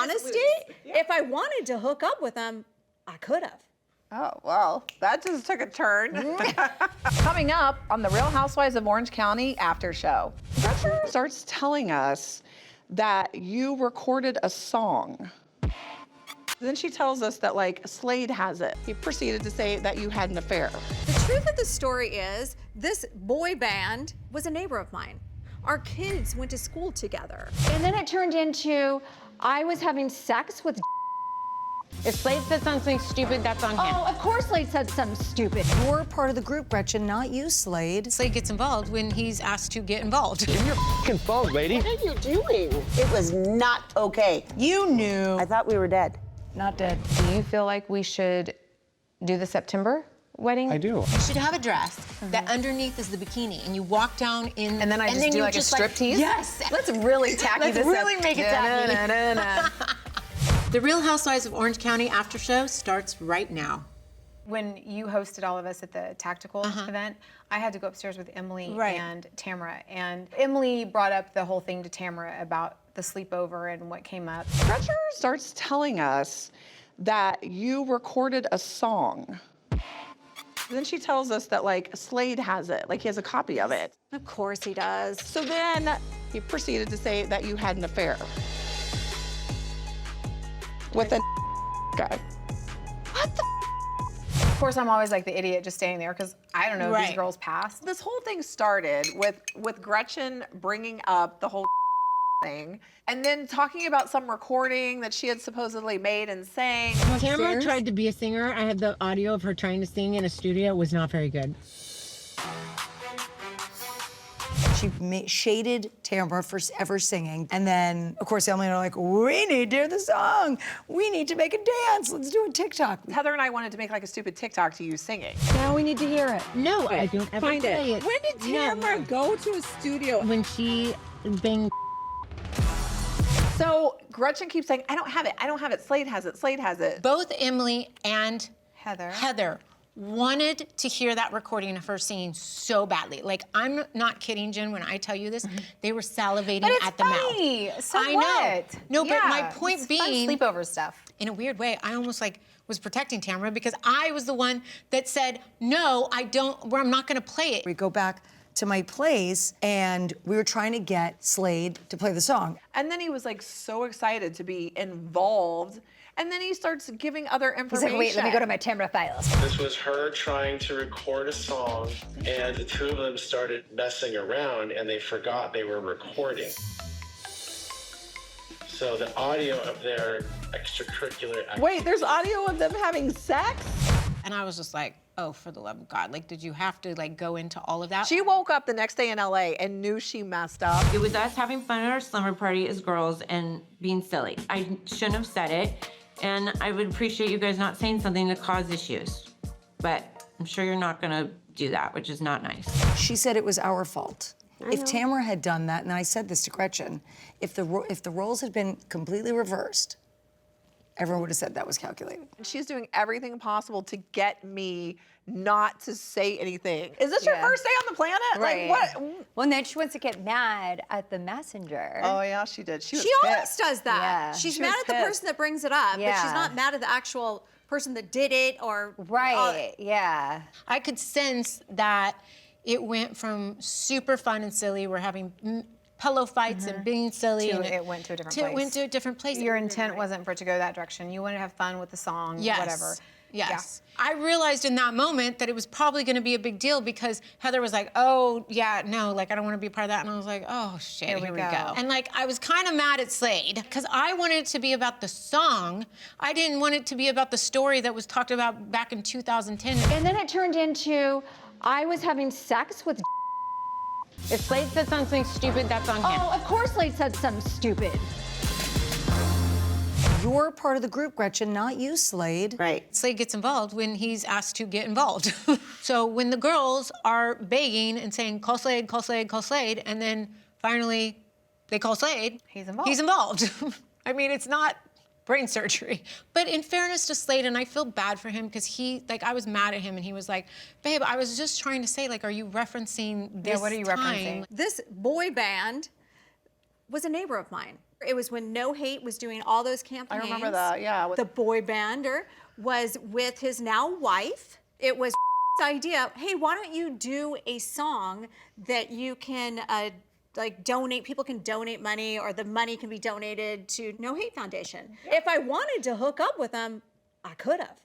honesty, if I wanted to hook up with him, I could have. Oh, well, that just took a turn. Coming up on the Real Housewives of Orange County after show. Gretchen starts telling us that you recorded a song. Then she tells us that, like, Slade has it. He proceeded to say that you had an affair. The truth of the story is, this boy band was a neighbor of mine. Our kids went to school together. And then it turned into, I was having sex with. If Slade said something stupid, that's on him. Oh, of course Slade said something stupid. You're part of the group, Gretchen, not you, Slade. Slade gets involved when he's asked to get involved. Give me your f***ing phone, lady. What are you doing? It was not okay. You knew. I thought we were dead. Not dead. Do you feel like we should do the September wedding? I do. You should have a dress that underneath is the bikini, and you walk down in. And then I just do like a striptease? Yes. Let's really tacky this up. Let's really make it tacky. The Real Housewives of Orange County after show starts right now. When you hosted all of us at the tactical event, I had to go upstairs with Emily and Tamra. And Emily brought up the whole thing to Tamra about the sleepover and what came up. Gretchen starts telling us that you recorded a song. Then she tells us that, like, Slade has it, like he has a copy of it. Of course he does. So then he proceeded to say that you had an affair with a guy. What the? Of course, I'm always like the idiot just standing there because I don't know these girls past. This whole thing started with Gretchen bringing up the whole thing and then talking about some recording that she had supposedly made and sang. Tamra tried to be a singer. I have the audio of her trying to sing in a studio. It was not very good. She shaded Tamra for ever singing. And then, of course, Emily and I are like, we need to hear the song. We need to make a dance. Let's do a TikTok. Heather and I wanted to make like a stupid TikTok to you singing. Now we need to hear it. No, I don't ever Find play it. When did Tamra go to a studio? When she banged. So Gretchen keeps saying, I don't have it. I don't have it. Slade has it. Slade has it. Both Emily and Heather wanted to hear that recording of her singing so badly. Like, I'm not kidding, Jen, when I tell you this. They were salivating at the funny. mouth. So I what? know. No, Yeah, but my point it's being, fun sleepover stuff. in a weird way, I almost like was protecting Tamra because I was the one that said, no, I'm not gonna play it. We go back to my place, and we were trying to get Slade to play the song. And then he was like so excited to be involved. And then he starts giving other information. He's like, wait, let me go to my Tamra files. This was her trying to record a song, and the two of them started messing around, and they forgot they were recording. So the audio of their extracurricular activity. Wait, there's audio of them having sex? And I was just like, oh, for the love of God. Like, did you have to like go into all of that? She woke up the next day in LA and knew she messed up. It was us having fun at our slumber party as girls and being silly. I shouldn't have said it, and I would appreciate you guys not saying something to cause issues. But I'm sure you're not gonna do that, which is not nice. She said it was our fault. If Tamra had done that, and I said this to Gretchen, if the roles had been completely reversed, everyone would have said that was calculated. She's doing everything possible to get me not to say anything. Is this your first day on the planet? Right. Like, what? Well, then she wants to get mad at the messenger. Oh, yeah, she did. She always does that. Yeah. She's She mad was at the pissed. person that brings it up, but she's not mad at the actual person that did it or... Right, yeah. I could sense that it went from super fun and silly, we're having pillow fights and being silly. To and it went to a different to place. It went to a different place. Your intent wasn't for it to go that direction. You wanted to have fun with the song, whatever. Yes. I realized in that moment that it was probably going to be a big deal because Heather was like, oh, yeah, no, like, I don't want to be a part of that. And I was like, oh, shit, here we go. And, like, I was kind of mad at Slade because I wanted it to be about the song. I didn't want it to be about the story that was talked about back in 2010. And then it turned into, I was having sex with. If Slade said something stupid, that's on him. Oh, of course Slade said something stupid. You're part of the group, Gretchen, not you, Slade. Right. Slade gets involved when he's asked to get involved. So when the girls are begging and saying, call Slade, call Slade, call Slade, and then finally they call Slade, he's involved. He's involved. I mean, it's not brain surgery. But in fairness to Slade, and I feel bad for him because I was mad at him and he was like, babe, I was just trying to say, like, are you referencing this what are you time? referencing? This boy band was a neighbor of mine. It was when No Hate was doing all those campaigns. I remember that, yeah. The boy bander was with his now wife. It was idea, hey, why don't you do a song that you can like donate, people can donate money, or the money can be donated to No Hate Foundation. If I wanted to hook up with them, I could have.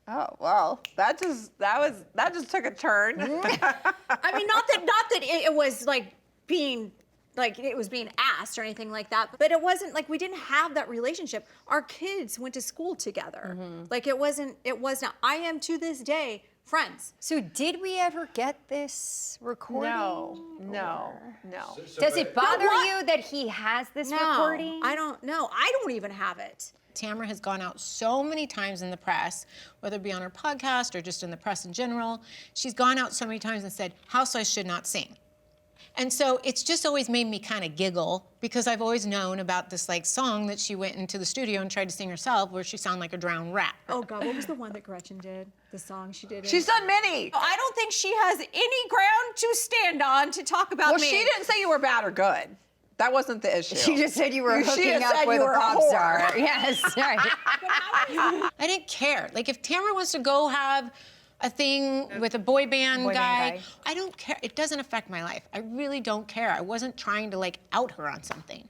Oh, well, that just took a turn. I mean, not that it was like being like it was being asked or anything like that, but it wasn't like we didn't have that relationship. Our kids went to school together. Like it was not. I am to this day friends. So did we ever get this recording? No. Does it bother you that he has this recording? I don't know. I don't even have it. Tamra has gone out so many times in the press, whether it be on her podcast or just in the press in general. She's gone out so many times and said, housewives should not sing. And so it's just always made me kind of giggle because I've always known about this like song that she went into the studio and tried to sing herself where she sounded like a drowned rat. Oh God, what was the one that Gretchen did? The song she did? She's done many. I don't think she has any ground to stand on to talk about me. Well, she didn't say you were bad or good. That wasn't the issue. She just said you were hooking up with a pop star. Yes, right. I didn't care. Like if Tamra wants to go have a thing with a boy band guy, I don't care. It doesn't affect my life. I really don't care. I wasn't trying to like out her on something.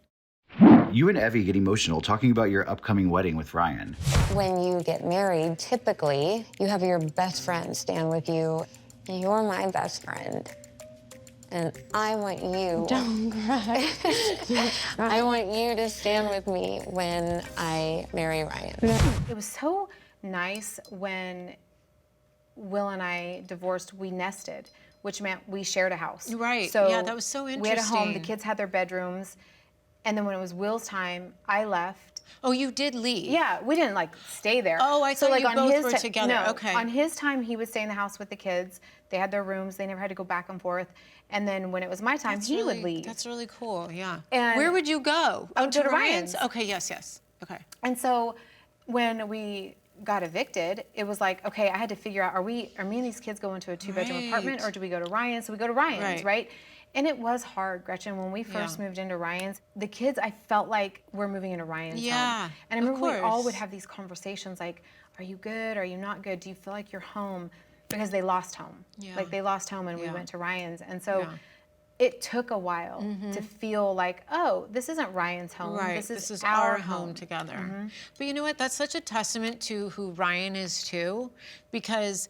You and Evie get emotional talking about your upcoming wedding with Ryan. When you get married, typically you have your best friend stand with you. You're my best friend. And I want you. Don't cry. I want you to stand with me when I marry Ryan. It was so nice when Will and I divorced, we nested, which meant we shared a house. Right. So yeah, that was so interesting. We had a home, the kids had their bedrooms, and then when it was Will's time, I left. Oh, you did leave? Yeah, we didn't like stay there. Oh, I thought like you on both his were together. No, Okay. on his time, he would stay in the house with the kids. They had their rooms. They never had to go back and forth. And then when it was my time, he would leave. That's really cool, yeah. And where would you go? I would go to Ryan's. Okay, yes. Okay. And so when we got evicted, it was like, okay, I had to figure out, are me and these kids going to a 2-bedroom apartment, or do we go to Ryan's? So we go to Ryan's, right? And it was hard, Gretchen, when we first moved into Ryan's, the kids, I felt like we're moving into Ryan's home. And I remember we all would have these conversations like, are you good? Are you not good? Do you feel like you're home? Because they lost home. Like they lost home and we went to Ryan's. And so it took a while to feel like, oh, this isn't Ryan's home. Right, this is our home together. But you know what? That's such a testament to who Ryan is too, because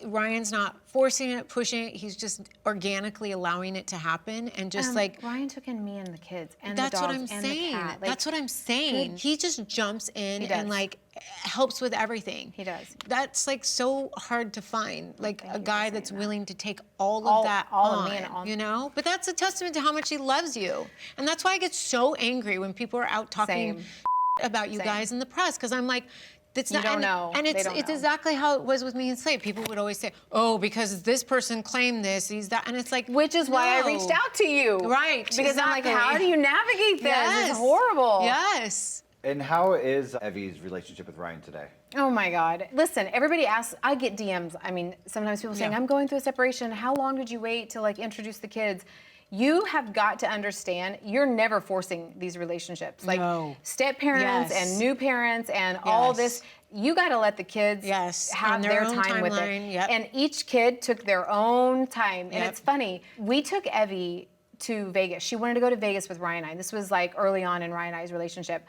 Ryan's not forcing it, pushing it. He's just organically allowing it to happen, and just like Ryan took in me and the kids and that's the what dogs I'm and saying. the cat. Like, that's what I'm saying. He just jumps in and like helps with everything. He does. That's like so hard to find, like a guy that's willing to take all of that on, of me and all. you know? But that's a testament to how much he loves you, and that's why I get so angry when people are out talking about you guys in the press, because I'm like. It's you don't know. And it's exactly how it was with me and Slade. People would always say, oh, because this person claimed this, he's that. And it's like, which is why I reached out to you. Right. Because I'm like, how do you navigate this? It's horrible. Yes. And how is Evie's relationship with Ryan today? Oh my God. Listen, everybody asks, I get DMs. I mean, sometimes people saying, I'm going through a separation. How long did you wait to like introduce the kids? You have got to understand, you're never forcing these relationships. Like step parents and new parents and all this, you got to let the kids have their time with it. And each kid took their own time. And it's funny, we took Evie to Vegas. She wanted to go to Vegas with Ryan and I. This was like early on in Ryan and I's relationship.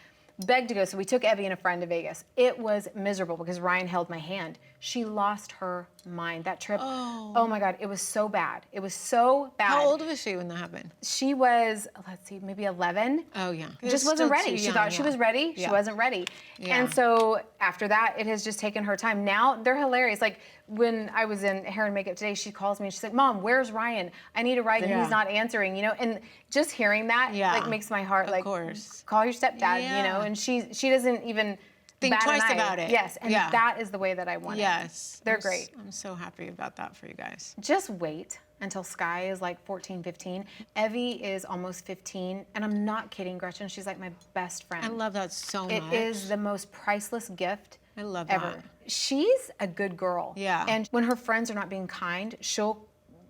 Begged to go, so we took Evie and a friend to Vegas. It was miserable because Ryan held my hand. She lost her mind. That trip, oh my God, it was so bad. It was so bad. How old was she when that happened? She was, let's see, maybe 11. Oh yeah. Just wasn't ready. She thought she was ready. She wasn't ready. And so after that, it has just taken her time. Now they're hilarious. Like when I was in hair and makeup today, she calls me and she's like, Mom, where's Ryan? I need a ride and he's not answering, you know? And just hearing that like makes my heart like, call your stepdad, you know? And she doesn't even think twice about it. Yes, and that is the way that I want it. Yes. They're great. I'm so happy about that for you guys. Just wait until Sky is like 14, 15. Evie is almost 15, and I'm not kidding, Gretchen. She's like my best friend. I love that so much. It is the most priceless gift I love ever. that. She's a good girl. Yeah. And when her friends are not being kind, she'll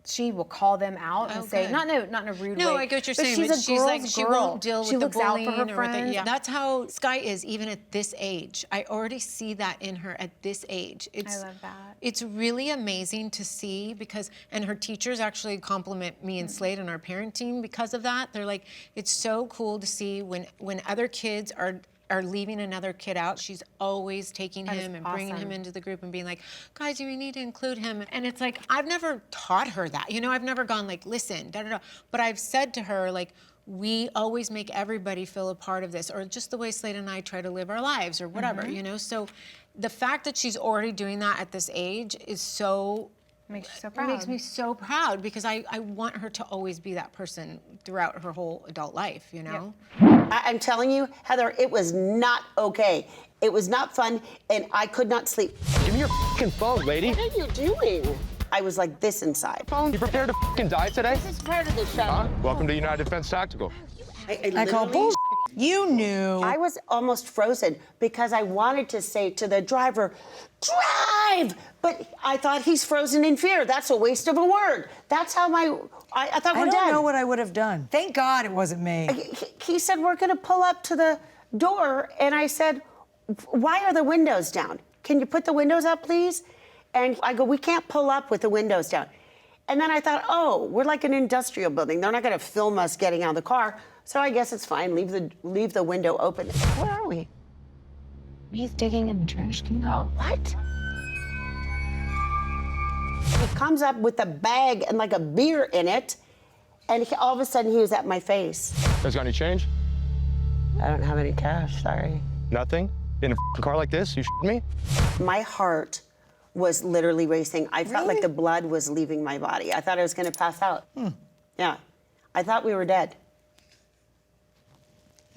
she will call them out and say, good. not in a rude way. No, I get what you're saying, She's but a she's like, girl's she girl. won't deal with She the looks out bullying for her or with friends. yeah. That's how Sky is, even at this age. I already see that in her at this age. I love that. It's really amazing to see because, and her teachers actually compliment me and Slade and our parent team because of that. They're like, it's so cool to see when other kids are leaving another kid out, she's always taking him and bringing him into the group and being like, guys, you need to include him. And it's like, I've never taught her that. You know, I've never gone like, listen, da-da-da. But I've said to her, like, we always make everybody feel a part of this, or just the way Slade and I try to live our lives or whatever, you know? So the fact that she's already doing that at this age is so... Makes you so proud. It makes me so proud because I want her to always be that person throughout her whole adult life, you know? I'm telling you, Heather, it was not okay. It was not fun, and I could not sleep. Give me your fucking phone, lady. What are you doing? I was like this inside. You prepared to fucking die today? This is part of the show. Huh? Welcome to United Defense Tactical. I call bullshit. You knew. I was almost frozen because I wanted to say to the driver, drive! But I thought he's frozen in fear. That's a waste of a word. That's how I thought we're dead. I don't know what I would have done. Thank God it wasn't me. He said, we're gonna pull up to the door. And I said, why are the windows down? Can you put the windows up, please? And I go, we can't pull up with the windows down. And then I thought, oh, we're like an industrial building. They're not gonna film us getting out of the car. So I guess it's fine, leave the window open. Where are we? He's digging in the trash can. Oh, what? He comes up with a bag and like a beer in it, and all of a sudden he was at my face. Guys got any change? I don't have any cash, sorry. Nothing? In a car like this? You me? My heart was literally racing. I felt like the blood was leaving my body. I thought I was gonna pass out. Yeah, I thought we were dead.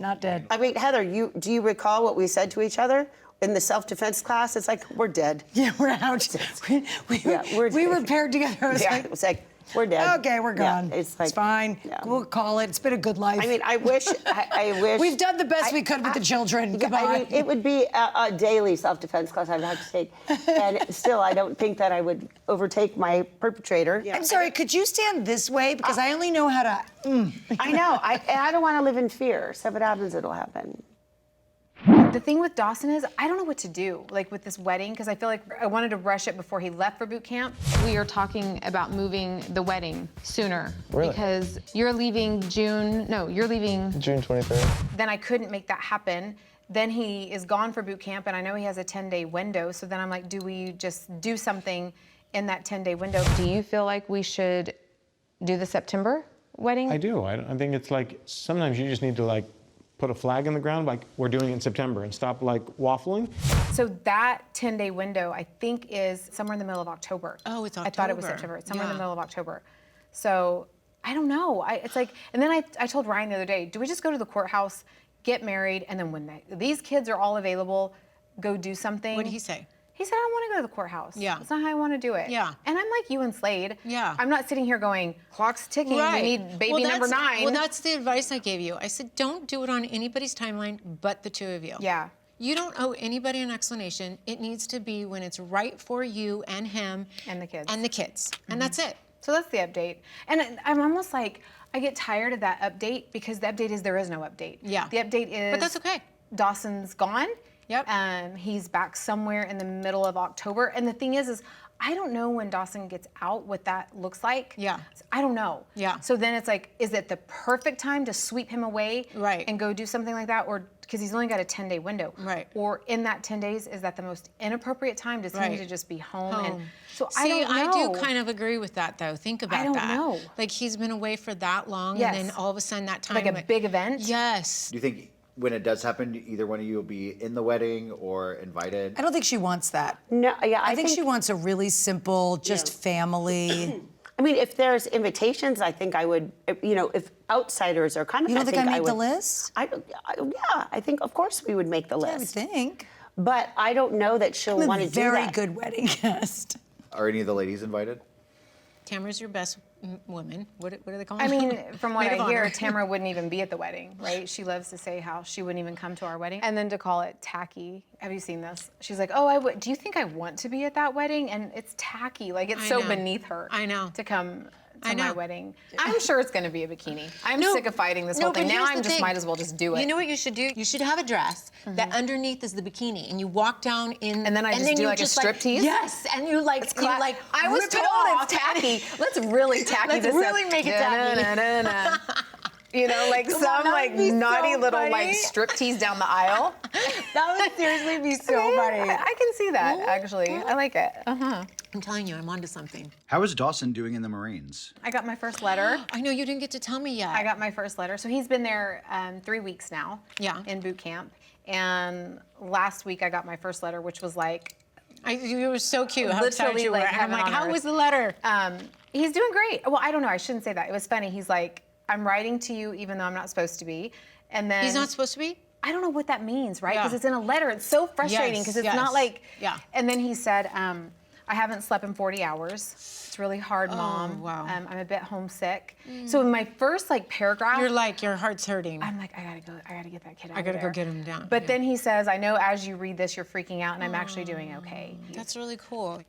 Not dead. I mean, Heather, do you recall what we said to each other in the self-defense class? It's like, we're dead. Yeah, we're out. We were paired together. It was like, we're dead. Okay, we're gone. Yeah, it's fine. Yeah. We'll call it. It's been a good life. I mean, I wish. We've done the best we could with the children. Goodbye. I mean, it would be a daily self-defense class I'd have to take. And still, I don't think that I would overtake my perpetrator. I'm sorry, could you stand this way? Because I only know how to. I know. I don't want to live in fear. So if it happens, it'll happen. The thing with Dawson is, I don't know what to do, like with this wedding, because I feel like I wanted to rush it before he left for boot camp. We are talking about moving the wedding sooner. Really? Because you're leaving June 23rd. Then I couldn't make that happen. Then he is gone for boot camp, and I know he has a 10-day window, so then I'm like, do we just do something in that 10-day window? Do you feel like we should do the September wedding? I do. I think it's like, sometimes you just need to like put a flag in the ground, like we're doing it in September, and stop like waffling. So that 10-day window, I think, is somewhere in the middle of October. Oh, it's I thought it was October. September. It's somewhere in the middle of October. So I don't know. It's like, and then I told Ryan the other day, do we just go to the courthouse, get married, and then when these kids are all available, go do something? What did he say? He said, I don't want to go to the courthouse. Yeah. That's not how I want to do it. Yeah. And I'm like you and Slade. Yeah. I'm not sitting here going, clock's ticking, Right. we need baby number 9. Well, that's the advice I gave you. I said, don't do it on anybody's timeline but the two of you. Yeah. You don't owe anybody an explanation. It needs to be when it's right for you and him. And the kids. And the kids. And that's it. So that's the update. And I'm almost like, I get tired of that update because the update is there is no update. Yeah. The update is. But that's okay. Dawson's gone. Yep. He's back somewhere in the middle of October. And the thing is I don't know when Dawson gets out what that looks like. Yeah. I don't know. Yeah. So then it's like, is it the perfect time to sweep him away and go do something like that? Or because he's only got a 10-day window. Right. Or in that 10 days, is that the most inappropriate time? Does he need to just be home? And so See, I don't know. I do kind of agree with that, though. Think about that. I don't know. Like, he's been away for that long, Yes. and then all of a sudden that time. Like a big event? Yes. Do you think when it does happen, either one of you will be in the wedding or invited? I don't think she wants that. No, yeah, I think she wants a really simple, just family. I mean, if there's invitations, I think I would, if outsiders are coming, You don't think I make would, the list? Yeah, I think, of course, we would make the list. I would think. But I don't know that she'll want to do that. Very good wedding guest. Are any of the ladies invited? Tamra's your best women. What do they call I them? mean, from what Maid of I hear, honor. Tamra wouldn't even be at the wedding, right? She loves to say how she wouldn't even come to our wedding. And then to call it tacky. Have you seen this? She's like, oh, do you think I want to be at that wedding? And it's tacky. Like, it's I so know. beneath her. I know. To come to I my know. wedding. I'm sure it's going to be a bikini. I'm No, sick of fighting this no, whole thing. but Now here's I'm the just thing. might as well just do it. You know what you should do? You should have a dress that underneath is the bikini, and you walk down in. And then I just do you like a striptease? Yes, and you like I was rip it told off. it's tacky. Let's really tacky Let's this really up. make it tacky. Da-na-na-na-na. You know, like Come on, some that like would be naughty so little funny. like striptease down the aisle. That would seriously be so funny. I can see that actually. I like it. I'm telling you, I'm onto something. How is Dawson doing in the Marines? I got my first letter. I know you didn't get to tell me yet. I got my first letter. So he's been there 3 weeks now. Yeah. In boot camp. And last week I got my first letter, which was like. You were so cute. How excited Literally you were. like And I'm heaven like, on how earth. was the letter? He's doing great. Well, I don't know. I shouldn't say that. It was funny. He's like, I'm writing to you even though I'm not supposed to be. And then He's not supposed to be? I don't know what that means, right? Yeah. Because it's in a letter. It's so frustrating because it's yes. not like. Yeah. And then he said, I haven't slept in 40 hours. It's really hard, Mom. Wow. I'm a bit homesick. So in my first like paragraph, You're like, your heart's hurting. I'm like, I gotta go. I gotta get that kid out. I gotta of go there. get him down. But then he says, I know as you read this, you're freaking out, and I'm actually doing okay. That's really cool.